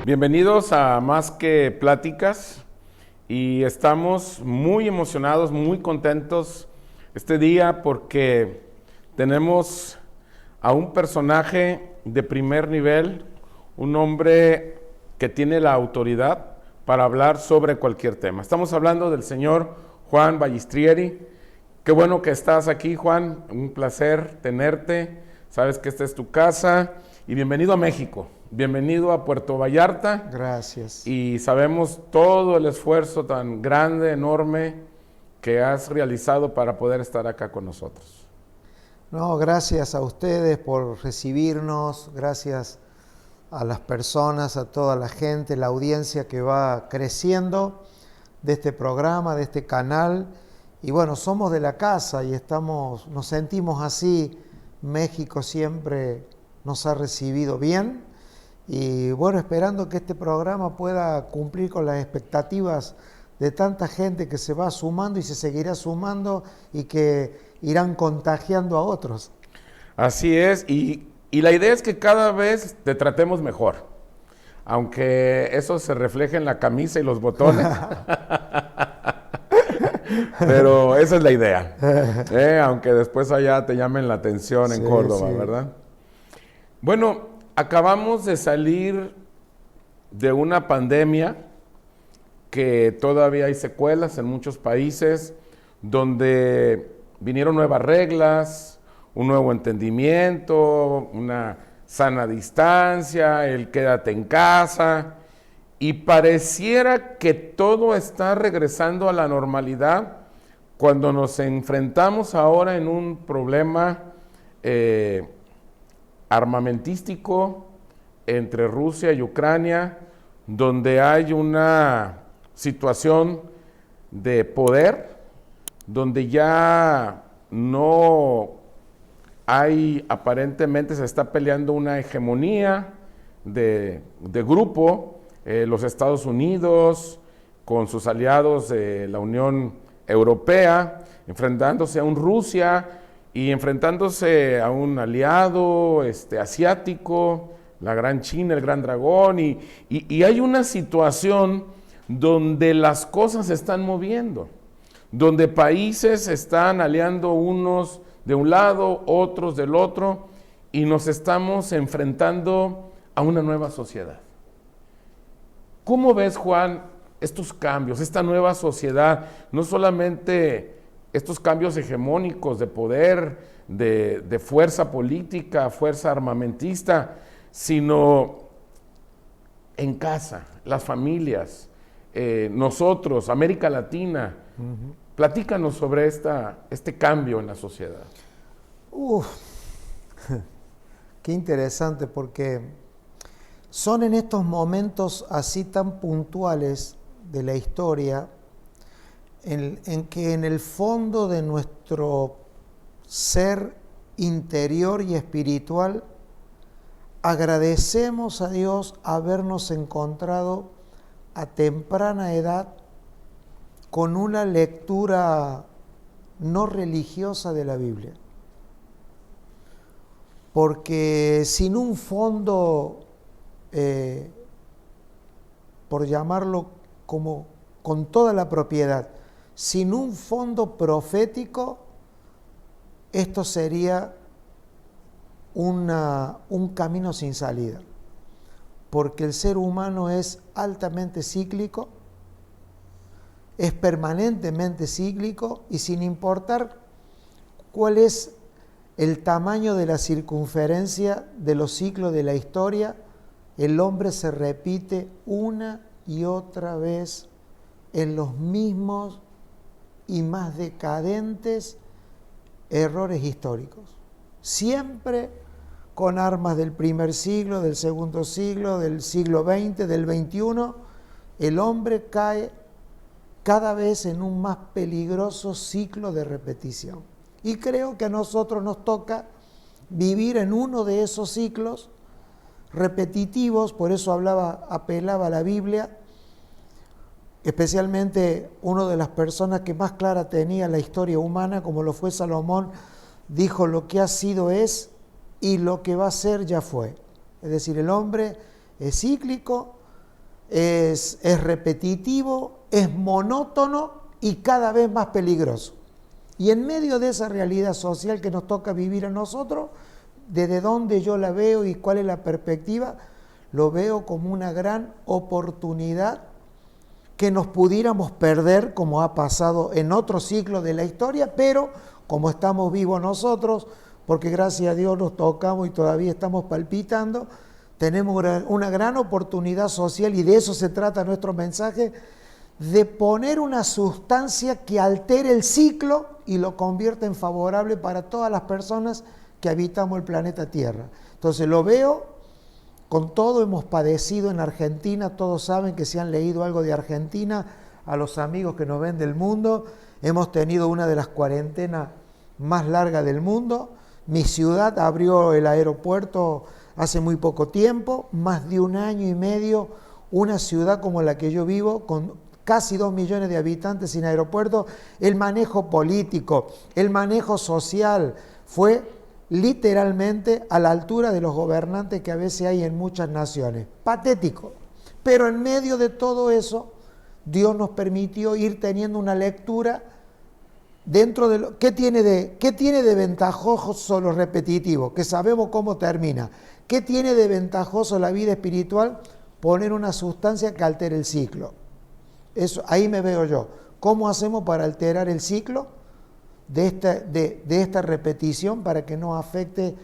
Bienvenidos a Más que Pláticas y estamos muy emocionados, muy contentos este día porque tenemos a un personaje de primer nivel, un hombre que tiene la autoridad para hablar sobre cualquier tema. Estamos hablando del señor Juan Ballistrieri. Qué bueno que estás aquí, Juan, un placer tenerte, sabes que esta es tu casa y bienvenido a México. Bienvenido a Puerto Vallarta. Gracias. Y sabemos todo el esfuerzo tan grande, enorme que has realizado para poder estar acá con nosotros. No, gracias a ustedes por recibirnos, gracias a las personas, a toda la gente, la audiencia que va creciendo de este programa, de este canal. Y bueno, somos de la casa y nos sentimos así. México siempre nos ha recibido bien. Y bueno, esperando que este programa pueda cumplir con las expectativas de tanta gente que se va sumando y se seguirá sumando y que irán contagiando a otros. Así es, y la idea es que cada vez te tratemos mejor, aunque eso se refleje en la camisa y los botones. Pero esa es la idea, aunque después allá te llamen la atención en Córdoba, sí. ¿Verdad? Bueno, acabamos de salir de una pandemia que todavía hay secuelas en muchos países, donde vinieron nuevas reglas, un nuevo entendimiento, una sana distancia, el quédate en casa, y pareciera que todo está regresando a la normalidad cuando nos enfrentamos ahora en un problema armamentístico entre Rusia y Ucrania, donde hay una situación de poder, donde ya no hay, aparentemente se está peleando una hegemonía de grupo, los Estados Unidos con sus aliados de la Unión Europea, enfrentándose a un Rusia y enfrentándose a un aliado asiático, la gran China, el gran dragón, y hay una situación donde las cosas se están moviendo, donde países están aliando unos de un lado, otros del otro, y nos estamos enfrentando a una nueva sociedad. ¿Cómo ves, Juan, estos cambios, esta nueva sociedad? No solamente estos cambios hegemónicos de poder, de fuerza política, fuerza armamentista, sino en casa, las familias, nosotros, América Latina. Platícanos sobre este cambio en la sociedad. Qué interesante, porque son en estos momentos así tan puntuales de la historia en que en el fondo de nuestro ser interior y espiritual agradecemos a Dios habernos encontrado a temprana edad con una lectura no religiosa de la Biblia. Porque sin un fondo, por llamarlo como con toda la propiedad, sin un fondo profético, esto sería un camino sin salida. Porque el ser humano es altamente cíclico, es permanentemente cíclico, y sin importar cuál es el tamaño de la circunferencia de los ciclos de la historia, el hombre se repite una y otra vez en los mismos y más decadentes errores históricos. Siempre con armas del primer siglo, del segundo siglo, del siglo XX, del XXI, el hombre cae cada vez en un más peligroso ciclo de repetición. Y creo que a nosotros nos toca vivir en uno de esos ciclos repetitivos, por eso apelaba a la Biblia, especialmente una de las personas que más clara tenía la historia humana, como lo fue Salomón, dijo: lo que ha sido es y lo que va a ser ya fue. Es decir, el hombre es cíclico, es repetitivo, es monótono y cada vez más peligroso. Y en medio de esa realidad social que nos toca vivir a nosotros, desde dónde yo la veo y cuál es la perspectiva, lo veo como una gran oportunidad que nos pudiéramos perder, como ha pasado en otros ciclos de la historia, pero como estamos vivos nosotros, porque gracias a Dios nos tocamos y todavía estamos palpitando, tenemos una gran oportunidad social, y de eso se trata nuestro mensaje, de poner una sustancia que altere el ciclo y lo convierta en favorable para todas las personas que habitamos el planeta Tierra. Entonces lo veo con todo. Hemos padecido en Argentina, todos saben que si han leído algo de Argentina, a los amigos que nos ven del mundo, hemos tenido una de las cuarentenas más largas del mundo. Mi ciudad abrió el aeropuerto hace muy poco tiempo, más de 1 año y medio, una ciudad como la que yo vivo, con casi 2 millones de habitantes sin aeropuerto. El manejo político, el manejo social fue literalmente a la altura de los gobernantes que a veces hay en muchas naciones. Patético. Pero en medio de todo eso, Dios nos permitió ir teniendo una lectura dentro de lo... ¿Qué tiene de ventajoso lo repetitivo? Que sabemos cómo termina. ¿Qué tiene de ventajoso la vida espiritual? Poner una sustancia que altere el ciclo. Eso, ahí me veo yo. ¿Cómo hacemos para alterar el ciclo de esta repetición para que no afecte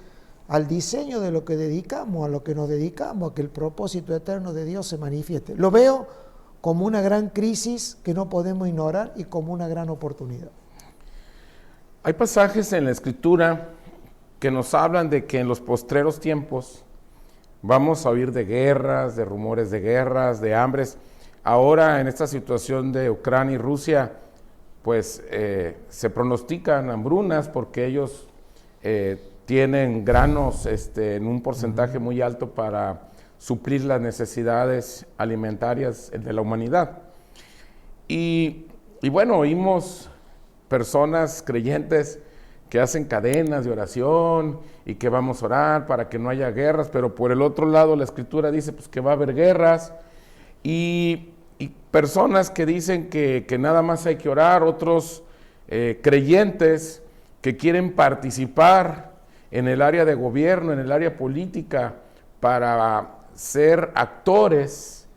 al diseño de lo que dedicamos, a lo que nos dedicamos, a que el propósito eterno de Dios se manifieste? Lo veo como una gran crisis que no podemos ignorar y como una gran oportunidad. Hay pasajes en la Escritura que nos hablan de que en los postreros tiempos vamos a oír de guerras, de rumores de guerras, de hambres. Ahora, en esta situación de Ucrania y Rusia, pues se pronostican hambrunas porque ellos tienen granos en un porcentaje muy alto para suplir las necesidades alimentarias de la humanidad. Y bueno, oímos personas creyentes que hacen cadenas de oración y que vamos a orar para que no haya guerras, pero por el otro lado la Escritura dice pues que va a haber guerras, y personas que dicen que nada más hay que orar, otros creyentes que quieren participar en el área de gobierno, en el área política, para ser actores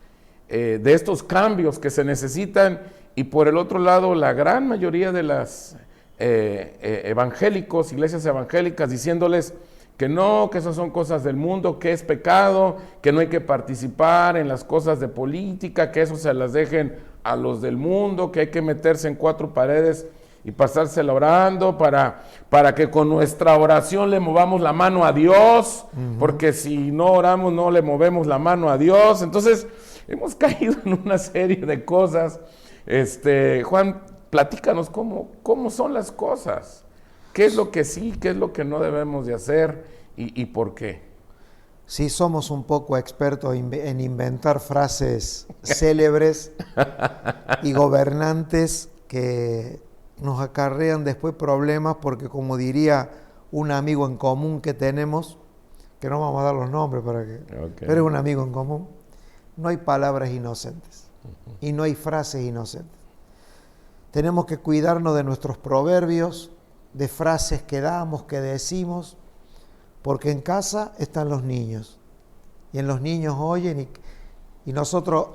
de estos cambios que se necesitan, y por el otro lado la gran mayoría de las evangélicos, iglesias evangélicas, diciéndoles que no, que esas son cosas del mundo, que es pecado, que no hay que participar en las cosas de política, que eso se las dejen a los del mundo, que hay que meterse en 4 paredes y pasársela orando para que con nuestra oración le movamos la mano a Dios, porque si no oramos no le movemos la mano a Dios. Entonces hemos caído en una serie de cosas. Juan, platícanos cómo son las cosas. ¿Qué es lo que sí, qué es lo que no debemos de hacer y por qué? Sí, somos un poco expertos en inventar frases célebres y gobernantes que nos acarrean después problemas, porque como diría un amigo en común que tenemos, que no vamos a dar los nombres para que... Okay. Pero es un amigo en común, no hay palabras inocentes y no hay frases inocentes. Tenemos que cuidarnos de nuestros proverbios, de frases que damos, que decimos, porque en casa están los niños, y en los niños oyen, y nosotros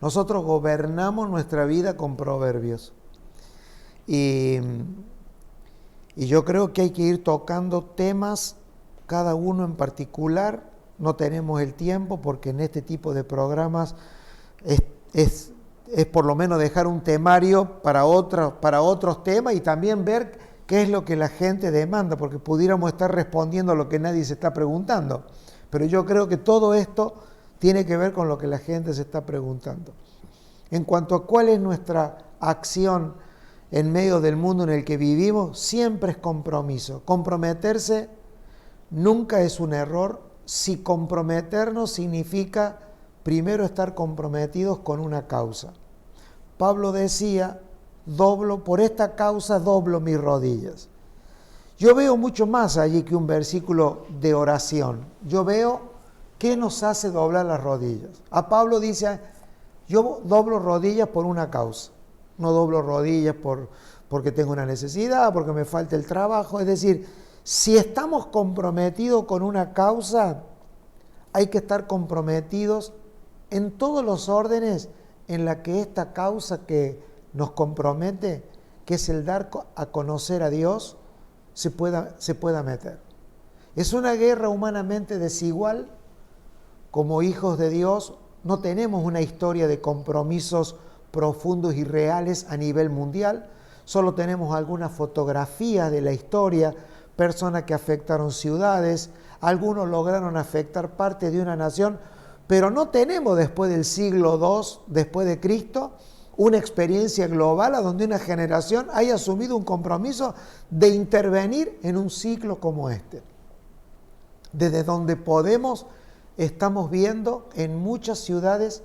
gobernamos nuestra vida con proverbios. Y yo creo que hay que ir tocando temas, cada uno en particular. No tenemos el tiempo, porque en este tipo de programas es por lo menos dejar un temario para otros temas, y también ver qué es lo que la gente demanda, porque pudiéramos estar respondiendo a lo que nadie se está preguntando. Pero yo creo que todo esto tiene que ver con lo que la gente se está preguntando. En cuanto a cuál es nuestra acción en medio del mundo en el que vivimos, siempre es compromiso. Comprometerse nunca es un error, si comprometernos significa primero estar comprometidos con una causa. Pablo decía: por esta causa doblo mis rodillas. Yo veo mucho más allí que un versículo de oración. Yo veo qué nos hace doblar las rodillas. A Pablo dice: Yo doblo rodillas por una causa. No doblo rodillas porque tengo una necesidad, porque me falta el trabajo. Es decir, si estamos comprometidos con una causa, hay que estar comprometidos en todos los órdenes en la que esta causa que nos compromete, que es el dar a conocer a Dios, se pueda meter. Es una guerra humanamente desigual. Como hijos de Dios no tenemos una historia de compromisos profundos y reales a nivel mundial, solo tenemos algunas fotografías de la historia, personas que afectaron ciudades, algunos lograron afectar parte de una nación, pero no tenemos después del siglo II, después de Cristo, una experiencia global a donde una generación haya asumido un compromiso de intervenir en un ciclo como este. Desde donde podemos, estamos viendo en muchas ciudades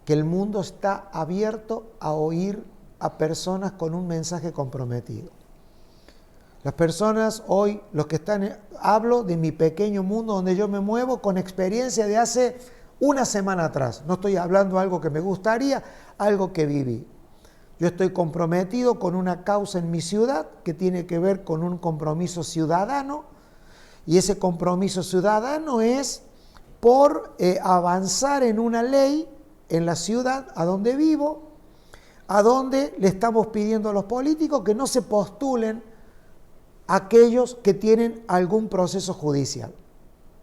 que el mundo está abierto a oír a personas con un mensaje comprometido. Las personas hoy, los que están, hablo de mi pequeño mundo donde yo me muevo con experiencia de hace una semana atrás. No estoy hablando de algo que me gustaría, algo que viví. Yo estoy comprometido con una causa en mi ciudad que tiene que ver con un compromiso ciudadano, y ese compromiso ciudadano es por avanzar en una ley en la ciudad a donde vivo, a donde le estamos pidiendo a los políticos que no se postulen aquellos que tienen algún proceso judicial.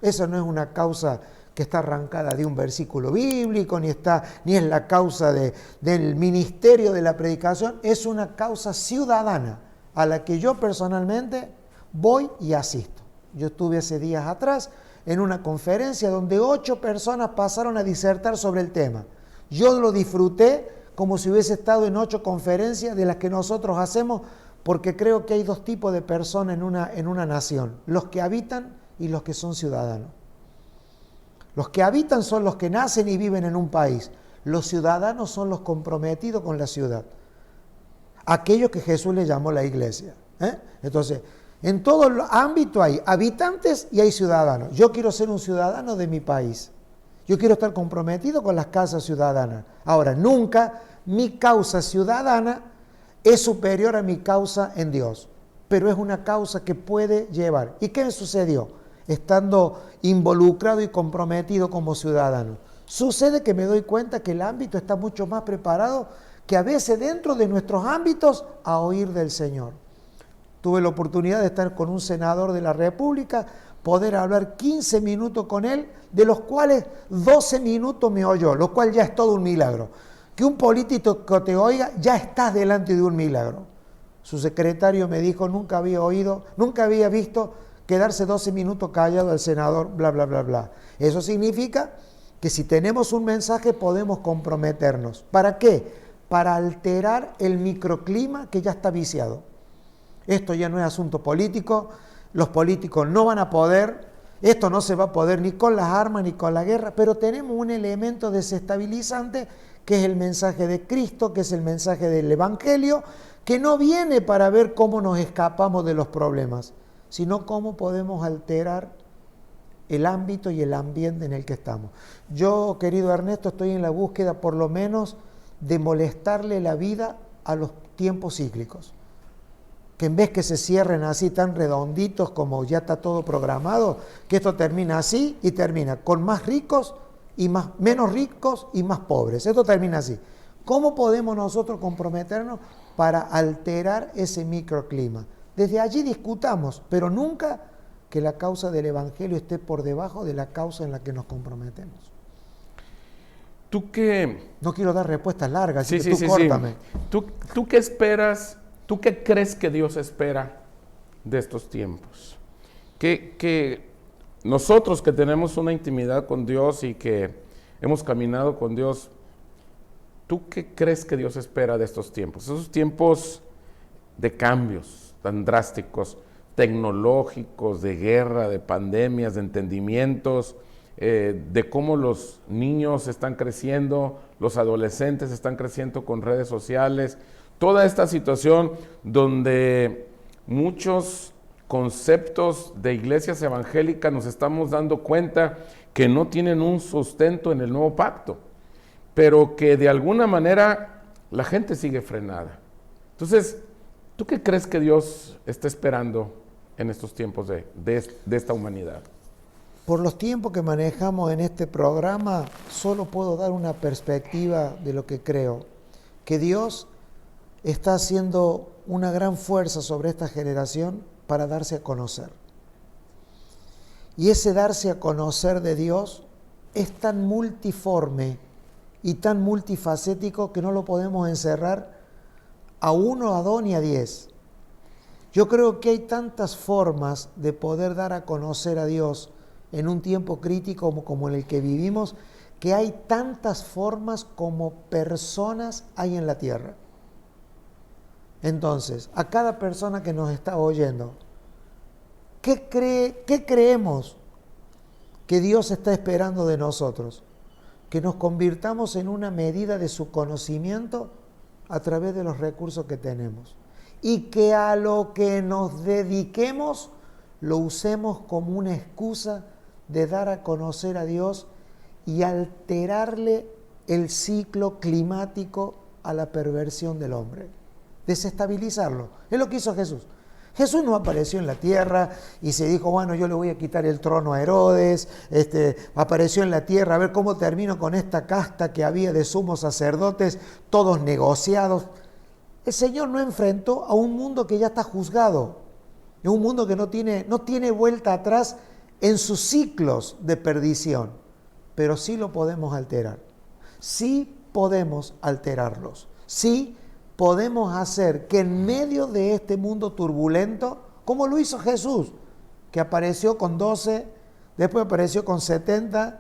Eso no es una causa que está arrancada de un versículo bíblico, ni es la causa del ministerio de la predicación, es una causa ciudadana a la que yo personalmente voy y asisto. Yo estuve hace días atrás en una conferencia donde 8 personas pasaron a disertar sobre el tema. Yo lo disfruté como si hubiese estado en 8 conferencias de las que nosotros hacemos, porque creo que hay 2 tipos de personas en una nación: los que habitan y los que son ciudadanos. Los que habitan son los que nacen y viven en un país. Los ciudadanos son los comprometidos con la ciudad. Aquellos que Jesús le llamó la iglesia. Entonces, en todo ámbito hay habitantes y hay ciudadanos. Yo quiero ser un ciudadano de mi país. Yo quiero estar comprometido con las causas ciudadanas. Ahora, nunca mi causa ciudadana es superior a mi causa en Dios, pero es una causa que puede llevar. ¿Y qué me sucedió? Estando involucrado y comprometido como ciudadano. Sucede que me doy cuenta que el ámbito está mucho más preparado que a veces dentro de nuestros ámbitos a oír del Señor. Tuve la oportunidad de estar con un senador de la República, poder hablar 15 minutos con él, de los cuales 12 minutos me oyó, lo cual ya es todo un milagro. Que un político que te oiga, ya estás delante de un milagro. Su secretario me dijo, nunca había visto quedarse 12 minutos callado al senador, bla, bla, bla, bla. Eso significa que si tenemos un mensaje podemos comprometernos. ¿Para qué? Para alterar el microclima que ya está viciado. Esto ya no es asunto político, los políticos no van a poder, esto no se va a poder ni con las armas ni con la guerra, pero tenemos un elemento desestabilizante que es el mensaje de Cristo, que es el mensaje del Evangelio, que no viene para ver cómo nos escapamos de los problemas, sino cómo podemos alterar el ámbito y el ambiente en el que estamos. Yo, querido Ernesto, estoy en la búsqueda por lo menos de molestarle la vida a los tiempos cíclicos. Que en vez que se cierren así tan redonditos como ya está todo programado, que esto termina así y termina con más ricos y menos ricos y más pobres. Esto termina así. ¿Cómo podemos nosotros comprometernos para alterar ese microclima? Desde allí discutamos, pero nunca que la causa del Evangelio esté por debajo de la causa en la que nos comprometemos. ¿Tú qué? No quiero dar respuestas largas, así que tú córtame. Sí. ¿Tú qué esperas? ¿Tú qué crees que Dios espera de estos tiempos? Que nosotros que tenemos una intimidad con Dios y que hemos caminado con Dios, ¿tú qué crees que Dios espera de estos tiempos? Esos tiempos de cambios tan drásticos, tecnológicos, de guerra, de pandemias, de entendimientos, de cómo los niños están creciendo, los adolescentes están creciendo con redes sociales. Toda esta situación donde muchos conceptos de iglesias evangélicas nos estamos dando cuenta que no tienen un sustento en el nuevo pacto. pero que de alguna manera la gente sigue frenada. Entonces, ¿tú qué crees que Dios está esperando en estos tiempos de esta humanidad? Por los tiempos que manejamos en este programa, solo puedo dar una perspectiva de lo que creo. Que Dios está haciendo una gran fuerza sobre esta generación para darse a conocer. Y ese darse a conocer de Dios es tan multiforme y tan multifacético que no lo podemos encerrar a 1, a 2 ni a 10. Yo creo que hay tantas formas de poder dar a conocer a Dios en un tiempo crítico como en el que vivimos, que hay tantas formas como personas hay en la tierra. Entonces, a cada persona que nos está oyendo, ¿qué creemos que Dios está esperando de nosotros? Que nos convirtamos en una medida de su conocimiento a través de los recursos que tenemos. Y que a lo que nos dediquemos lo usemos como una excusa de dar a conocer a Dios y alterarle el ciclo climático a la perversión del hombre. Desestabilizarlo. Es lo que hizo Jesús. Jesús no apareció en la tierra y se dijo, bueno, yo le voy a quitar el trono a Herodes, apareció en la tierra, a ver cómo termino con esta casta que había de sumos sacerdotes, todos negociados. El Señor no enfrentó a un mundo que ya está juzgado, es un mundo que no tiene vuelta atrás en sus ciclos de perdición, pero sí lo podemos alterar, sí podemos alterarlos, sí podemos hacer que en medio de este mundo turbulento, como lo hizo Jesús, que apareció con 12, después apareció con 70,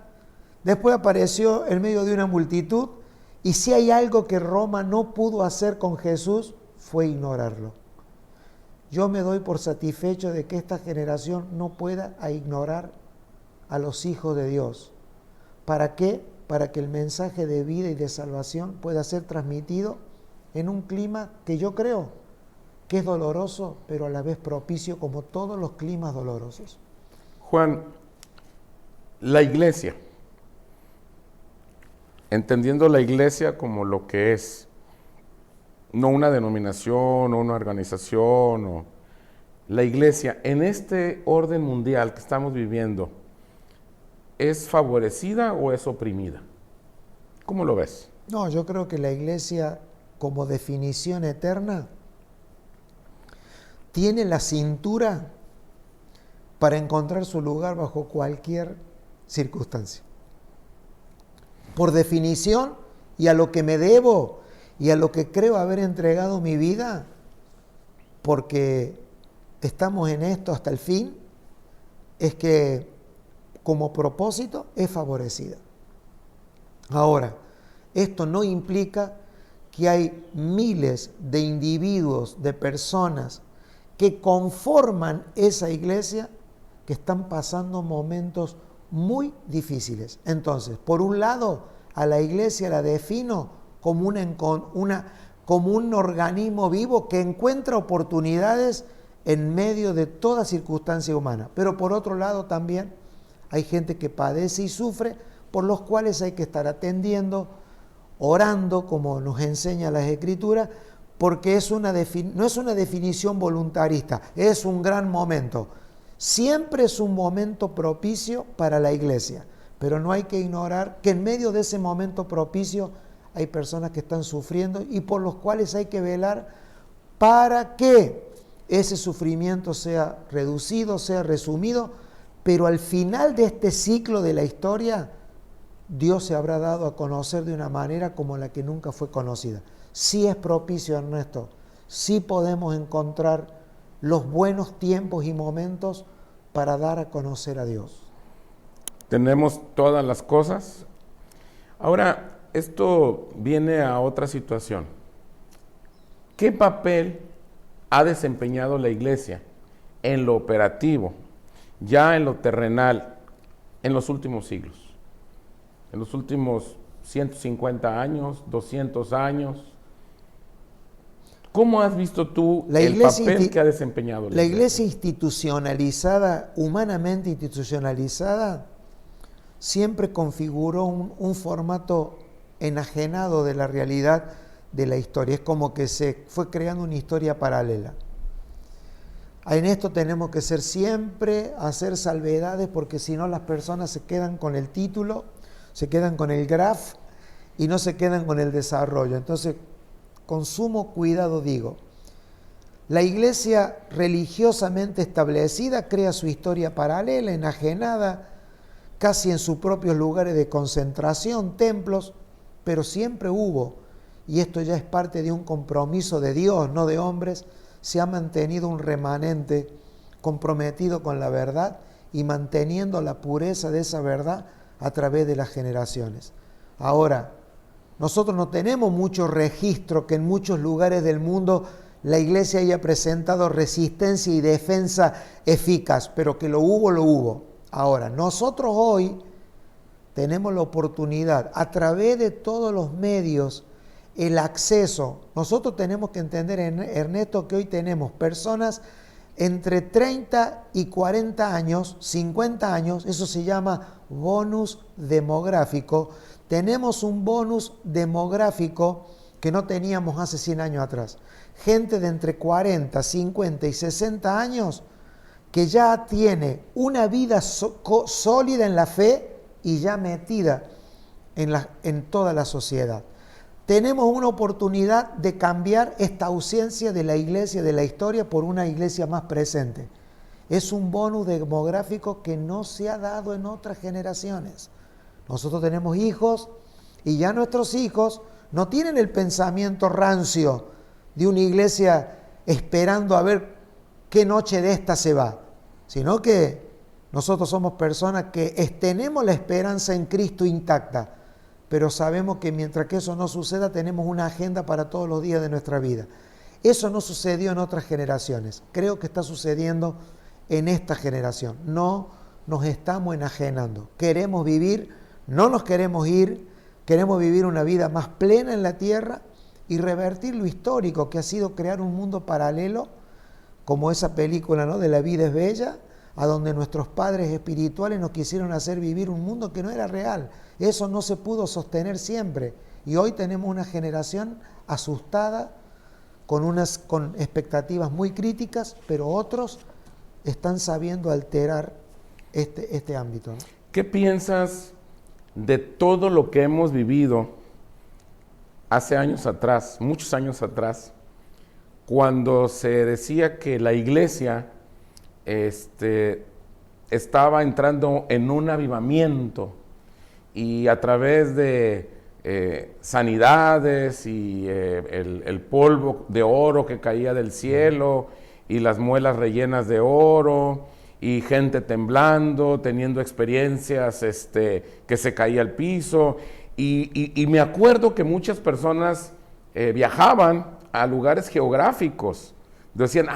después apareció en medio de una multitud, y si hay algo que Roma no pudo hacer con Jesús, fue ignorarlo. Yo me doy por satisfecho de que esta generación no pueda ignorar a los hijos de Dios. ¿Para qué? Para que el mensaje de vida y de salvación pueda ser transmitido en un clima que yo creo que es doloroso, pero a la vez propicio como todos los climas dolorosos. Juan, la iglesia, entendiendo la iglesia como lo que es, no una denominación o una organización, o la iglesia en este orden mundial que estamos viviendo, ¿es favorecida o es oprimida? ¿Cómo lo ves? No, yo creo que la iglesia, como definición eterna, tiene la cintura para encontrar su lugar bajo cualquier circunstancia. Por definición, y a lo que me debo, y a lo que creo haber entregado mi vida, porque estamos en esto hasta el fin, es que como propósito es favorecida. Ahora, esto no implica que hay miles de individuos, de personas que conforman esa iglesia que están pasando momentos muy difíciles. Entonces, por un lado, a la iglesia la defino como un organismo vivo que encuentra oportunidades en medio de toda circunstancia humana. Pero por otro lado también hay gente que padece y sufre, por los cuales hay que estar atendiendo, orando, como nos enseña las Escrituras, porque no es una definición voluntarista, es un gran momento. Siempre es un momento propicio para la iglesia, pero no hay que ignorar que en medio de ese momento propicio hay personas que están sufriendo y por los cuales hay que velar para que ese sufrimiento sea reducido, sea resumido, pero al final de este ciclo de la historia, Dios se habrá dado a conocer de una manera como la que nunca fue conocida. Sí es propicio, Ernesto, sí podemos encontrar los buenos tiempos y momentos para dar a conocer a Dios. Tenemos todas las cosas. Ahora, esto viene a otra situación. ¿Qué papel ha desempeñado la iglesia en lo operativo, ya en lo terrenal, en los últimos siglos? En los últimos 150 años, 200 años. ¿Cómo has visto tú el papel que ha desempeñado la iglesia institucionalizada, humanamente institucionalizada, siempre configuró un formato enajenado de la realidad de la historia. Es como que se fue creando una historia paralela. En esto tenemos que ser siempre, hacer salvedades, porque si no las personas se quedan con el título, se quedan con el graph y no se quedan con el desarrollo. Entonces, con sumo cuidado digo, la iglesia religiosamente establecida crea su historia paralela, enajenada, casi en sus propios lugares de concentración, templos, pero siempre hubo, y esto ya es parte de un compromiso de Dios, no de hombres, se ha mantenido un remanente comprometido con la verdad y manteniendo la pureza de esa verdad a través de las generaciones. Ahora, nosotros no tenemos mucho registro que en muchos lugares del mundo la iglesia haya presentado resistencia y defensa eficaz, pero que lo hubo, lo hubo. Ahora, nosotros hoy tenemos la oportunidad, a través de todos los medios, el acceso. Nosotros tenemos que entender, Ernesto, que hoy tenemos personas entre 30 y 40 años, 50 años, eso se llama bonus demográfico. Tenemos un bonus demográfico que no teníamos hace 100 años atrás. Gente de entre 40, 50 y 60 años que ya tiene una vida sólida en la fe y ya metida en toda la sociedad. Tenemos una oportunidad de cambiar esta ausencia de la iglesia, de la historia, por una iglesia más presente. Es un bonus demográfico que no se ha dado en otras generaciones. Nosotros tenemos hijos y ya nuestros hijos no tienen el pensamiento rancio de una iglesia esperando a ver qué noche de esta se va, sino que nosotros somos personas que tenemos la esperanza en Cristo intacta, pero sabemos que mientras que eso no suceda tenemos una agenda para todos los días de nuestra vida. Eso no sucedió en otras generaciones, creo que está sucediendo en esta generación. No nos estamos enajenando, queremos vivir, no nos queremos ir, queremos vivir una vida más plena en la tierra y revertir lo histórico que ha sido crear un mundo paralelo, como esa película, ¿no?, de La vida es bella, a donde nuestros padres espirituales nos quisieron hacer vivir un mundo que no era real. Eso no se pudo sostener siempre. Y hoy tenemos una generación asustada, con expectativas muy críticas, pero otros están sabiendo alterar este ámbito, ¿no? ¿Qué piensas de todo lo que hemos vivido hace años atrás, muchos años atrás, cuando se decía que la iglesia estaba entrando en un avivamiento y a través de sanidades y el polvo de oro que caía del cielo y las muelas rellenas de oro y gente temblando, teniendo experiencias que se caía al piso y me acuerdo que muchas personas viajaban a lugares geográficos. Decían,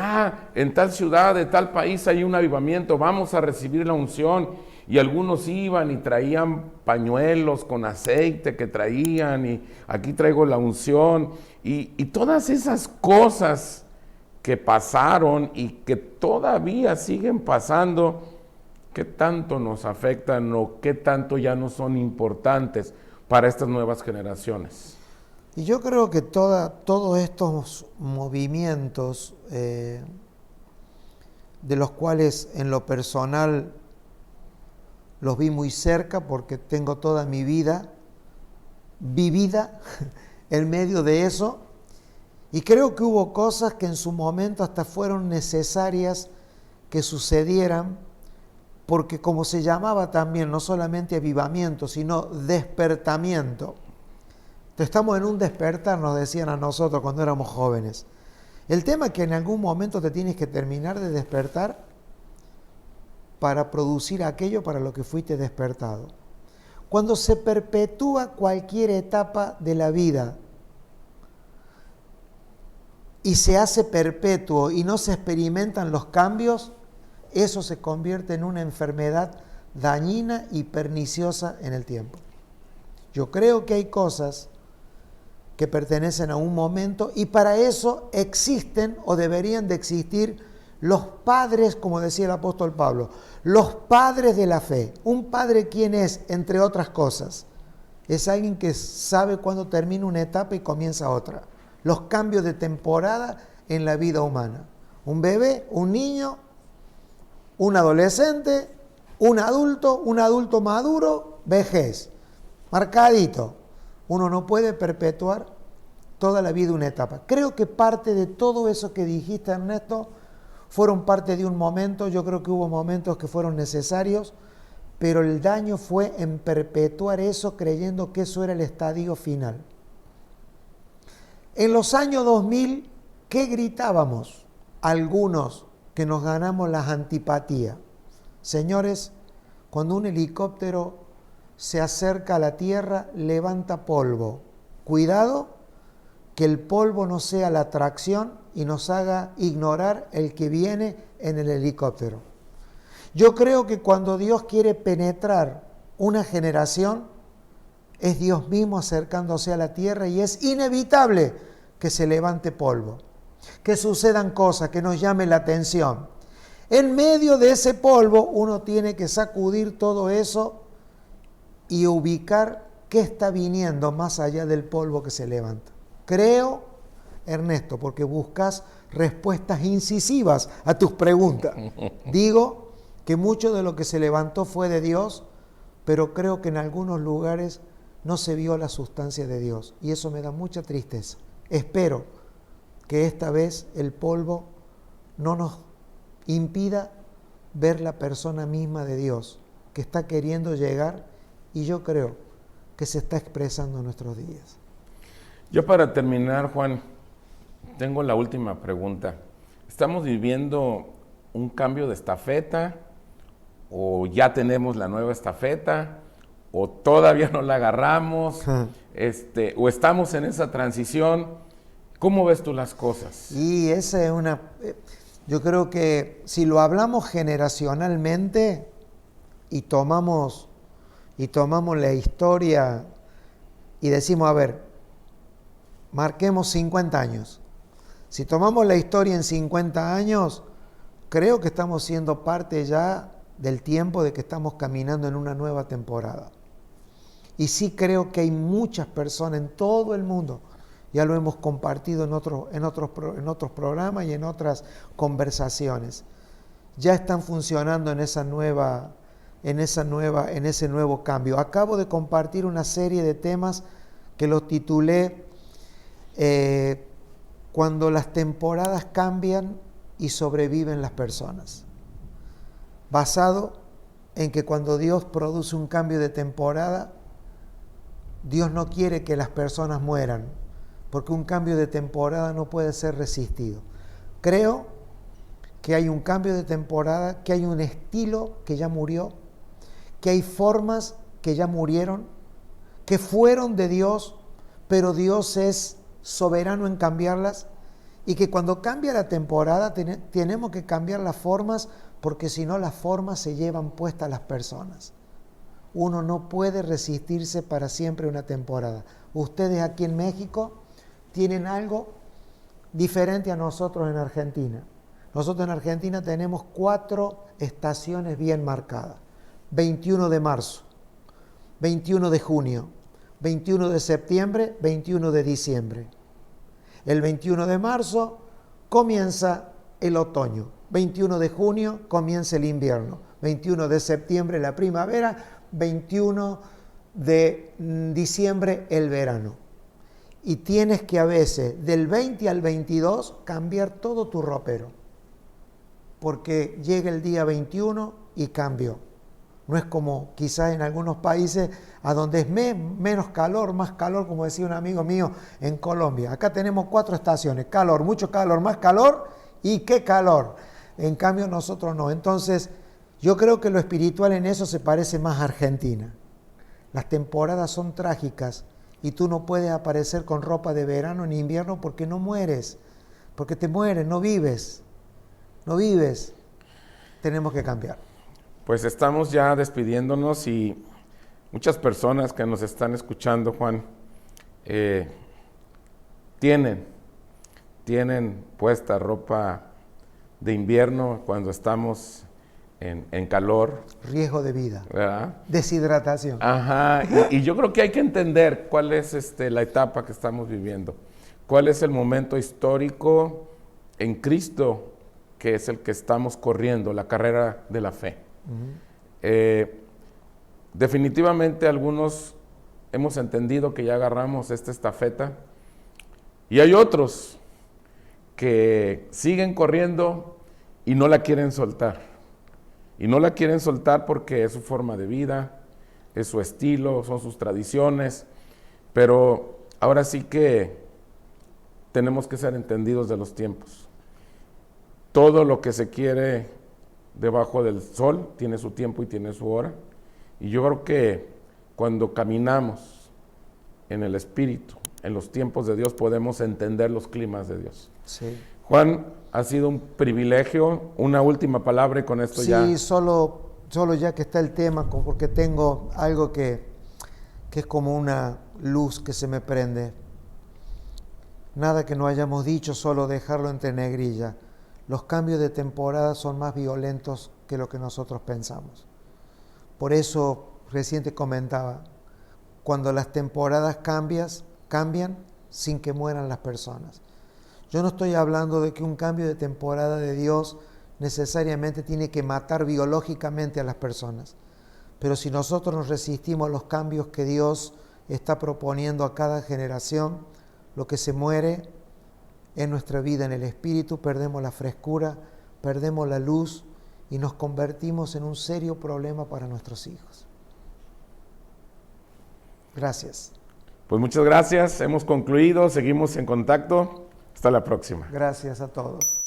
en tal ciudad, de tal país hay un avivamiento, vamos a recibir la unción. Y algunos iban y traían pañuelos con aceite que traían, y aquí traigo la unción. Y todas esas cosas que pasaron y que todavía siguen pasando, ¿qué tanto nos afectan o qué tanto ya no son importantes para estas nuevas generaciones? Y yo creo que todos estos movimientos, de los cuales en lo personal los vi muy cerca porque tengo toda mi vida vivida en medio de eso, y creo que hubo cosas que en su momento hasta fueron necesarias que sucedieran, porque como se llamaba también, no solamente avivamiento, sino despertamiento. Estamos en un despertar, nos decían a nosotros cuando éramos jóvenes. El tema es que en algún momento te tienes que terminar de despertar para producir aquello para lo que fuiste despertado. Cuando se perpetúa cualquier etapa de la vida y se hace perpetuo y no se experimentan los cambios, eso se convierte en una enfermedad dañina y perniciosa en el tiempo. Yo creo que hay cosas que pertenecen a un momento y para eso existen o deberían de existir los padres, como decía el apóstol Pablo, los padres de la fe. Un padre, ¿quién es? Entre otras cosas, es alguien que sabe cuándo termina una etapa y comienza otra. Los cambios de temporada en la vida humana. Un bebé, un niño, un adolescente, un adulto maduro, vejez, marcadito. Uno no puede perpetuar toda la vida una etapa. Creo que parte de todo eso que dijiste, Ernesto, fueron parte de un momento. Yo creo que hubo momentos que fueron necesarios, pero el daño fue en perpetuar eso creyendo que eso era el estadio final. En los años 2000, ¿qué gritábamos? Algunos que nos ganamos las antipatías. Señores, cuando un helicóptero se acerca a la tierra, levanta polvo. Cuidado que el polvo no sea la atracción y nos haga ignorar el que viene en el helicóptero. Yo creo que cuando Dios quiere penetrar una generación, es Dios mismo acercándose a la tierra y es inevitable que se levante polvo, que sucedan cosas que nos llamen la atención. En medio de ese polvo uno tiene que sacudir todo eso y ubicar qué está viniendo más allá del polvo que se levanta. Creo, Ernesto, porque buscas respuestas incisivas a tus preguntas. Digo que mucho de lo que se levantó fue de Dios, pero creo que en algunos lugares no se vio la sustancia de Dios y eso me da mucha tristeza. Espero que esta vez el polvo no nos impida ver la persona misma de Dios que está queriendo llegar y yo creo que se está expresando en nuestros días. Yo para terminar, Juan, tengo la última pregunta. ¿Estamos viviendo un cambio de estafeta o ya tenemos la nueva estafeta o todavía no la agarramos o estamos en esa transición? ¿Cómo ves tú las cosas? Y esa es una... Yo creo que si lo hablamos generacionalmente y tomamos la historia y decimos, a ver, marquemos 50 años. Si tomamos la historia en 50 años, creo que estamos siendo parte ya del tiempo de que estamos caminando en una nueva temporada. Y sí creo que hay muchas personas en todo el mundo, ya lo hemos compartido en otros programas y en otras conversaciones, ya están funcionando en ese nuevo cambio. Acabo de compartir una serie de temas que los titulé Cuando las temporadas cambian y sobreviven las personas, basado en que cuando Dios produce un cambio de temporada, Dios no quiere que las personas mueran, porque un cambio de temporada no puede ser resistido. Creo que hay un cambio de temporada, que hay un estilo que ya murió, que hay formas que ya murieron, que fueron de Dios, pero Dios es soberano en cambiarlas, y que cuando cambia la temporada tenemos que cambiar las formas, porque si no las formas se llevan puestas las personas. Uno no puede resistirse para siempre una temporada. Ustedes aquí en México tienen algo diferente a nosotros en Argentina. Nosotros en Argentina tenemos 4 estaciones bien marcadas. 21 de marzo, 21 de junio, 21 de septiembre, 21 de diciembre. El 21 de marzo comienza el otoño, 21 de junio comienza el invierno, 21 de septiembre la primavera, 21 de diciembre el verano. Y tienes que a veces del 20 al 22 cambiar todo tu ropero, porque llega el día 21 y cambió. No es como quizás en algunos países a donde es menos calor, más calor, como decía un amigo mío en Colombia. Acá tenemos 4 estaciones, calor, mucho calor, más calor y qué calor. En cambio nosotros no. Entonces yo creo que lo espiritual en eso se parece más a Argentina. Las temporadas son trágicas y tú no puedes aparecer con ropa de verano en invierno porque no mueres, porque te mueres, no vives. No vives. Tenemos que cambiar. Pues estamos ya despidiéndonos y muchas personas que nos están escuchando, Juan, tienen puesta ropa de invierno cuando estamos en calor, Riesgo de vida. ¿verdad? Deshidratación. Ajá, y yo creo que hay que entender cuál es la etapa que estamos viviendo, cuál es el momento histórico en Cristo, que es el que estamos corriendo, la carrera de la fe. Definitivamente algunos hemos entendido que ya agarramos esta estafeta, y hay otros que siguen corriendo y no la quieren soltar. Y no la quieren soltar porque es su forma de vida, es su estilo, son sus tradiciones, pero ahora sí que tenemos que ser entendidos de los tiempos. Todo lo que se quiere debajo del sol tiene su tiempo y tiene su hora. Y yo creo que cuando caminamos en el Espíritu, en los tiempos de Dios, podemos entender los climas de Dios. Sí. Juan, ha sido un privilegio. Una última palabra y con esto ya. Sí, solo ya que está el tema, porque tengo algo que es como una luz que se me prende. Nada que no hayamos dicho, solo dejarlo entre negrilla. Los cambios de temporada son más violentos que lo que nosotros pensamos. Por eso, recién te comentaba, cuando las temporadas cambian sin que mueran las personas. Yo no estoy hablando de que un cambio de temporada de Dios necesariamente tiene que matar biológicamente a las personas. Pero si nosotros nos resistimos a los cambios que Dios está proponiendo a cada generación, lo que se muere en nuestra vida, en el espíritu, perdemos la frescura, perdemos la luz y nos convertimos en un serio problema para nuestros hijos. Gracias. Pues muchas gracias, hemos concluido, seguimos en contacto. Hasta la próxima. Gracias a todos.